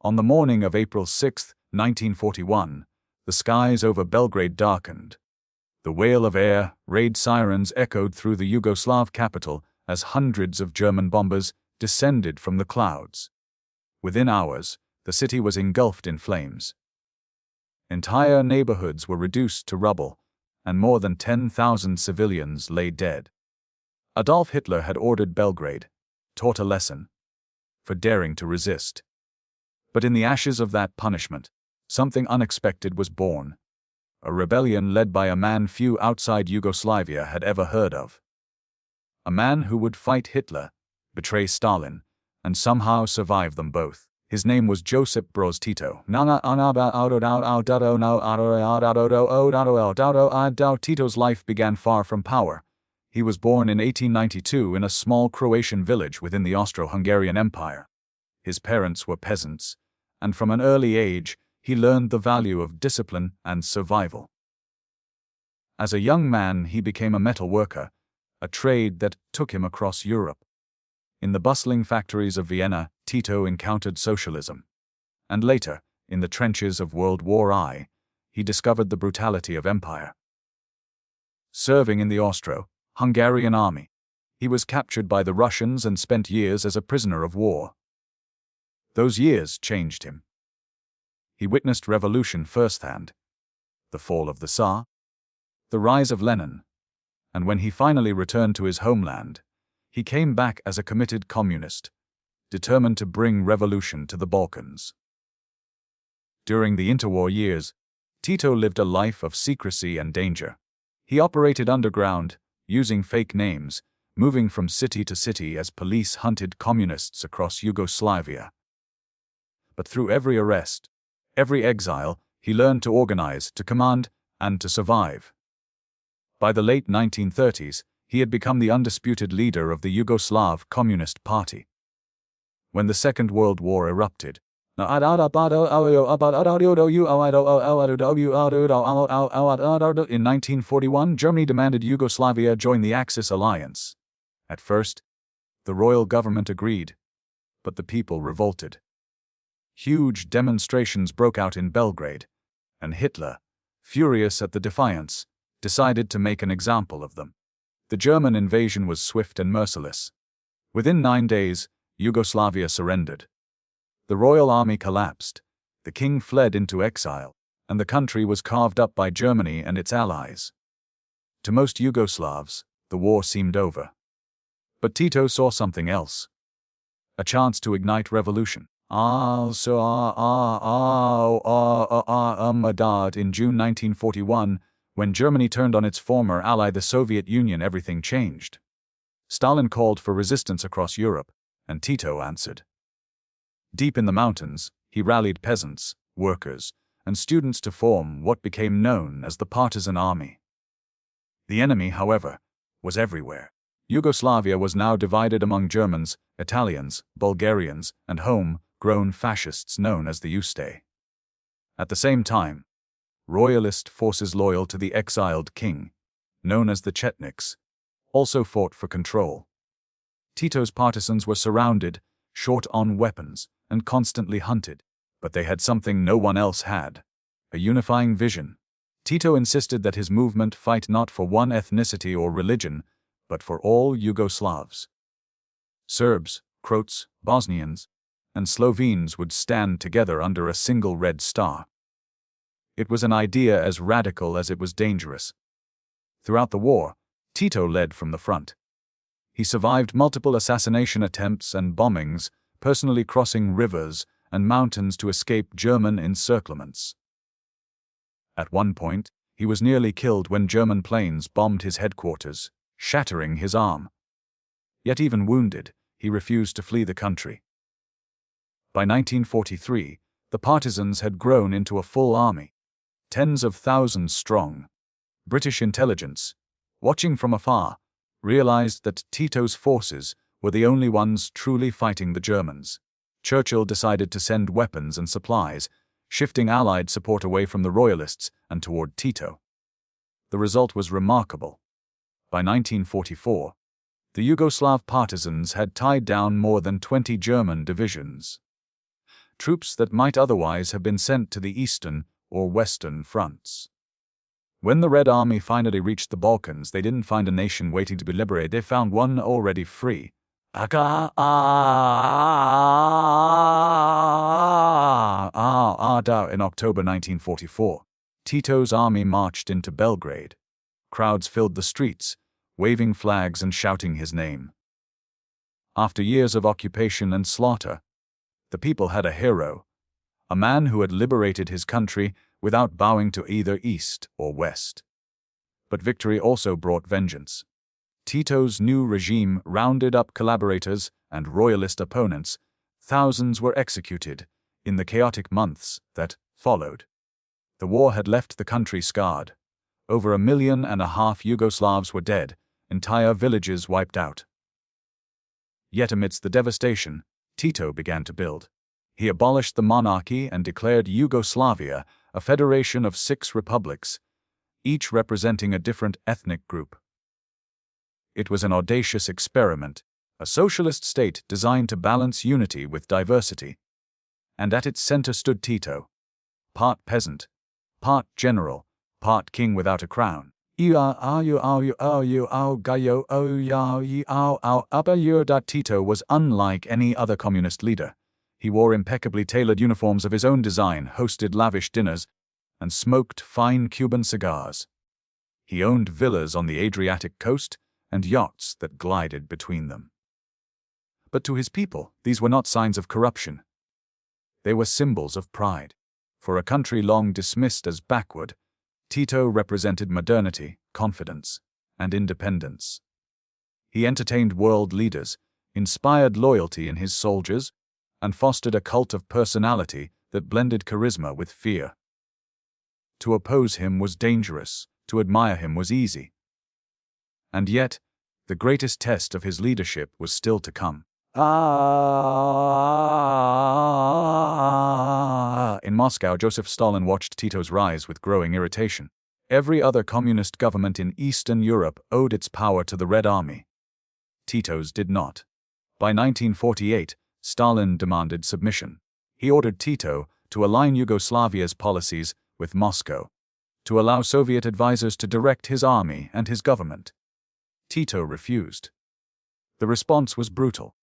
On the morning of April 6, 1941, the skies over Belgrade darkened. The wail of air raid sirens echoed through the Yugoslav capital as hundreds of German bombers descended from the clouds. Within hours, the city was engulfed in flames. Entire neighborhoods were reduced to rubble, and more than 10,000 civilians lay dead. Adolf Hitler had ordered Belgrade, taught a lesson, for daring to resist. But in the ashes of that punishment, something unexpected was born. A rebellion led by a man few outside Yugoslavia had ever heard of. A man who would fight Hitler, betray Stalin, and somehow survive them both. His name was Josip Broz Tito. Tito's life began far from power. He was born in 1892 in a small Croatian village within the Austro-Hungarian Empire. His parents were peasants, and from an early age, he learned the value of discipline and survival. As a young man, he became a metal worker, a trade that took him across Europe. In the bustling factories of Vienna, Tito encountered socialism. And later, in the trenches of World War I, he discovered the brutality of empire. Serving in the Austro-Hungarian army, he was captured by the Russians and spent years as a prisoner of war. Those years changed him. He witnessed revolution firsthand, the fall of the Tsar, the rise of Lenin, and when he finally returned to his homeland, he came back as a committed communist, determined to bring revolution to the Balkans. During the interwar years, Tito lived a life of secrecy and danger. He operated underground, using fake names, moving from city to city as police hunted communists across Yugoslavia. But through every arrest, every exile, he learned to organize, to command, and to survive. By the late 1930s, he had become the undisputed leader of the Yugoslav Communist Party. When the Second World War erupted, in 1941, Germany demanded Yugoslavia join the Axis alliance. At first, the royal government agreed, but the people revolted. Huge demonstrations broke out in Belgrade, and Hitler, furious at the defiance, decided to make an example of them. The German invasion was swift and merciless. Within 9 days, Yugoslavia surrendered. The royal army collapsed, the king fled into exile, and the country was carved up by Germany and its allies. To most Yugoslavs, the war seemed over. But Tito saw something else. A chance to ignite revolution. In June 1941, when Germany turned on its former ally the Soviet Union, everything changed. Stalin called for resistance across Europe, and Tito answered. Deep in the mountains, he rallied peasants, workers, and students to form what became known as the Partisan army. The enemy, however, was everywhere. Yugoslavia was now divided among Germans, Italians, Bulgarians, and home-grown fascists known as the Ustay. At the same time, royalist forces loyal to the exiled king, known as the Chetniks, also fought for control. Tito's partisans were surrounded, short on weapons, and constantly hunted, but they had something no one else had: a unifying vision. Tito insisted that his movement fight not for one ethnicity or religion, but for all Yugoslavs. Serbs, Croats, Bosnians, and Slovenes would stand together under a single red star. It was an idea as radical as it was dangerous. Throughout the war, Tito led from the front. He survived multiple assassination attempts and bombings, personally crossing rivers and mountains to escape German encirclements. At one point, he was nearly killed when German planes bombed his headquarters, shattering his arm. Yet even wounded, he refused to flee the country. By 1943, the partisans had grown into a full army, tens of thousands strong. British intelligence, watching from afar, realized that Tito's forces were the only ones truly fighting the Germans. Churchill decided to send weapons and supplies, shifting Allied support away from the Royalists and toward Tito. The result was remarkable. By 1944, the Yugoslav partisans had tied down more than 20 German divisions. troops that might otherwise have been sent to the eastern or western fronts. When the Red Army finally reached the Balkans, they didn't find a nation waiting to be liberated, they found one already free. In October 1944, Tito's army marched into Belgrade. Crowds filled the streets, waving flags and shouting his name. After years of occupation and slaughter, the people had a hero, a man who had liberated his country without bowing to either East or West. But victory also brought vengeance. Tito's new regime rounded up collaborators and royalist opponents. Thousands were executed in the chaotic months that followed. The war had left the country scarred. Over 1.5 million Yugoslavs were dead, entire villages wiped out. Yet amidst the devastation, Tito began to build. He abolished the monarchy and declared Yugoslavia a federation of 6 republics, each representing a different ethnic group. It was an audacious experiment, a socialist state designed to balance unity with diversity. And at its center stood Tito, part peasant, part general, part king without a crown. Tito was unlike any other communist leader. He wore impeccably tailored uniforms of his own design, hosted lavish dinners, and smoked fine Cuban cigars. He owned villas on the Adriatic coast and yachts that glided between them. But to his people, these were not signs of corruption. They were symbols of pride. For a country long dismissed as backward, Tito represented modernity, confidence, and independence. He entertained world leaders, inspired loyalty in his soldiers, and fostered a cult of personality that blended charisma with fear. To oppose him was dangerous, to admire him was easy. And yet, the greatest test of his leadership was still to come. In Moscow, Josip Stalin watched Tito's rise with growing irritation. Every other communist government in Eastern Europe owed its power to the Red Army. Tito's did not. By 1948, Stalin demanded submission. He ordered Tito to align Yugoslavia's policies with Moscow, to allow Soviet advisors to direct his army and his government. Tito refused. The response was brutal.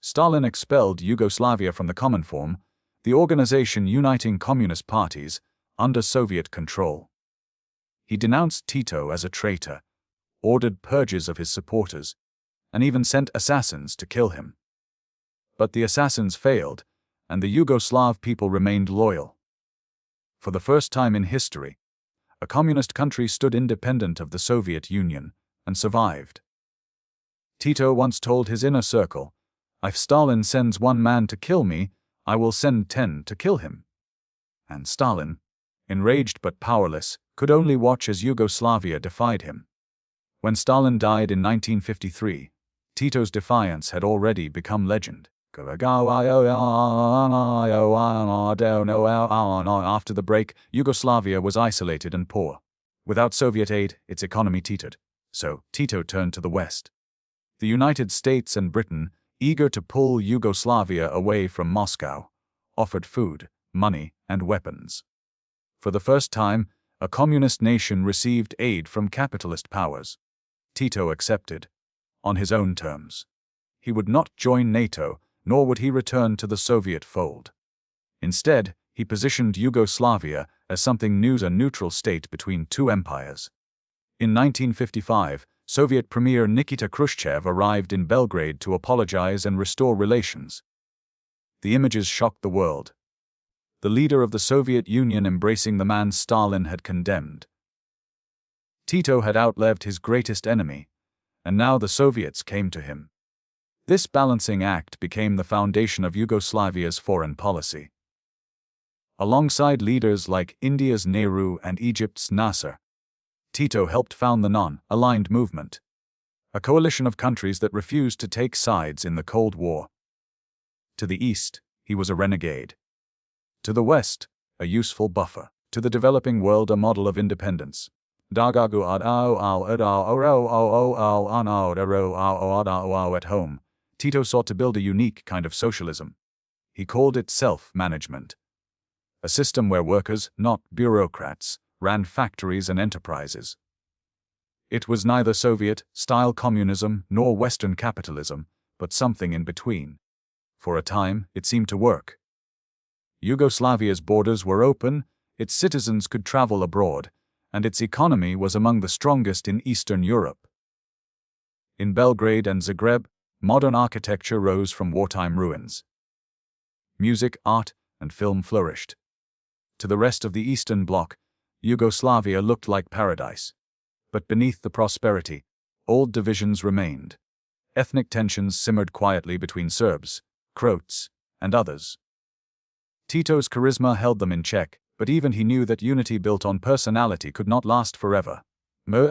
Stalin expelled Yugoslavia from the Cominform, the organization uniting communist parties, under Soviet control. He denounced Tito as a traitor, ordered purges of his supporters, and even sent assassins to kill him. But the assassins failed, and the Yugoslav people remained loyal. For the first time in history, a communist country stood independent of the Soviet Union and survived. Tito once told his inner circle, "If Stalin sends 1 man to kill me, I will send 10 to kill him." And Stalin, enraged but powerless, could only watch as Yugoslavia defied him. When Stalin died in 1953, Tito's defiance had already become legend. After the break, Yugoslavia was isolated and poor. Without Soviet aid, its economy teetered. So, Tito turned to the West. The United States and Britain, eager to pull Yugoslavia away from Moscow, offered food, money, and weapons. For the first time, a communist nation received aid from capitalist powers. Tito accepted, on his own terms. He would not join NATO, nor would he return to the Soviet fold. Instead, he positioned Yugoslavia as something new, a neutral state between 2 empires. In 1955, Soviet Premier Nikita Khrushchev arrived in Belgrade to apologize and restore relations. The images shocked the world. The leader of the Soviet Union embracing the man Stalin had condemned. Tito had outlived his greatest enemy, and now the Soviets came to him. This balancing act became the foundation of Yugoslavia's foreign policy. Alongside leaders like India's Nehru and Egypt's Nasser, Tito helped found the Non-Aligned Movement, a coalition of countries that refused to take sides in the Cold War. To the east, he was a renegade. To the west, a useful buffer. To the developing world, a model of independence. At home, Tito sought to build a unique kind of socialism. He called it self-management. A system where workers, not bureaucrats, ran factories and enterprises. It was neither Soviet-style communism nor Western capitalism, but something in between. For a time, it seemed to work. Yugoslavia's borders were open, its citizens could travel abroad, and its economy was among the strongest in Eastern Europe. In Belgrade and Zagreb, modern architecture rose from wartime ruins. Music, art, and film flourished. To the rest of the Eastern Bloc, Yugoslavia looked like paradise. But beneath the prosperity, old divisions remained. Ethnic tensions simmered quietly between Serbs, Croats, and others. Tito's charisma held them in check, but even he knew that unity built on personality could not last forever. Throughout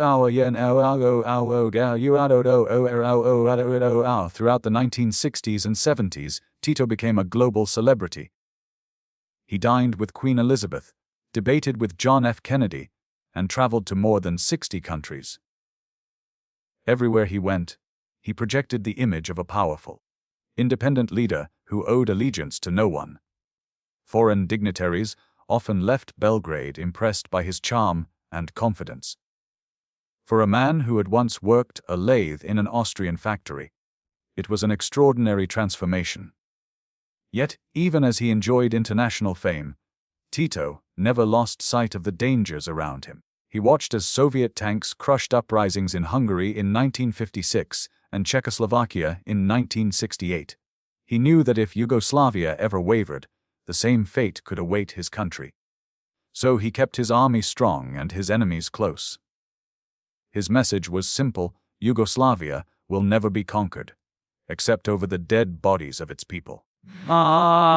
the 1960s and 70s, Tito became a global celebrity. He dined with Queen Elizabeth, debated with John F. Kennedy, and traveled to more than 60 countries. Everywhere he went, he projected the image of a powerful, independent leader who owed allegiance to no one. Foreign dignitaries often left Belgrade impressed by his charm and confidence. For a man who had once worked a lathe in an Austrian factory, it was an extraordinary transformation. Yet, even as he enjoyed international fame, Tito never lost sight of the dangers around him. He watched as Soviet tanks crushed uprisings in Hungary in 1956 and Czechoslovakia in 1968. He knew that if Yugoslavia ever wavered, the same fate could await his country. So he kept his army strong and his enemies close. His message was simple: Yugoslavia will never be conquered, except over the dead bodies of its people. By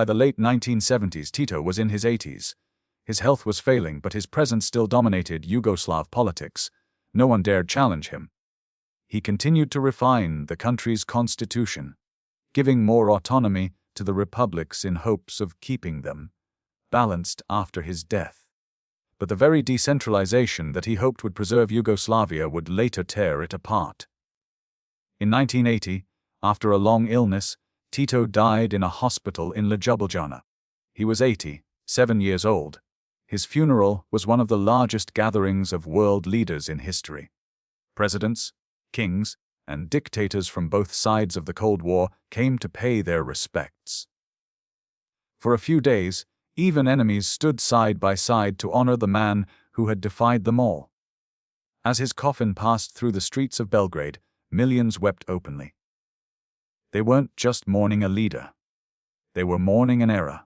the late 1970s, Tito was in his 80s. His health was failing, but his presence still dominated Yugoslav politics. No one dared challenge him. He continued to refine the country's constitution, giving more autonomy to the republics in hopes of keeping them balanced after his death. But the very decentralization that he hoped would preserve Yugoslavia would later tear it apart. In 1980, after a long illness, Tito died in a hospital in Ljubljana. He was 87 years old. His funeral was one of the largest gatherings of world leaders in history. Presidents, kings, and dictators from both sides of the Cold War came to pay their respects. For a few days, even enemies stood side by side to honor the man who had defied them all. As his coffin passed through the streets of Belgrade, millions wept openly. They weren't just mourning a leader. They were mourning an era.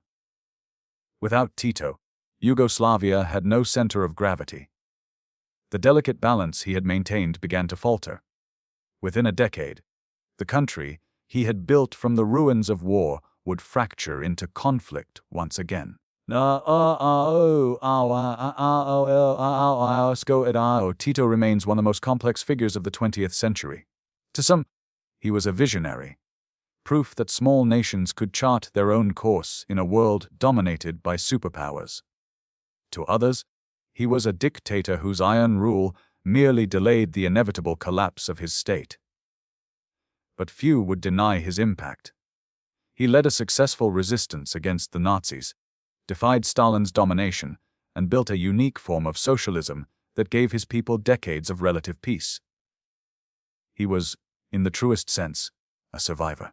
Without Tito, Yugoslavia had no center of gravity. The delicate balance he had maintained began to falter. Within a decade, the country he had built from the ruins of war would fracture into conflict once again. Tito remains one of the most complex figures of the 20th century. To some, he was a visionary, proof that small nations could chart their own course in a world dominated by superpowers. To others, he was a dictator whose iron rule merely delayed the inevitable collapse of his state. But few would deny his impact. He led a successful resistance against the Nazis, defied Stalin's domination, and built a unique form of socialism that gave his people decades of relative peace. He was, in the truest sense, a survivor.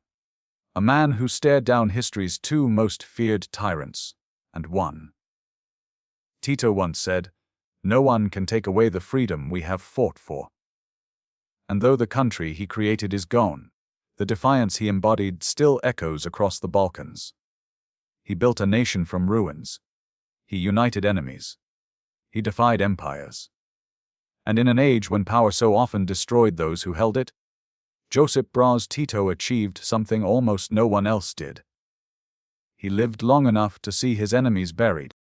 A man who stared down history's two most feared tyrants, and won. Tito once said, "No one can take away the freedom we have fought for." And though the country he created is gone, the defiance he embodied still echoes across the Balkans. He built a nation from ruins. He united enemies. He defied empires. And in an age when power so often destroyed those who held it, Josip Broz Tito achieved something almost no one else did. He lived long enough to see his enemies buried,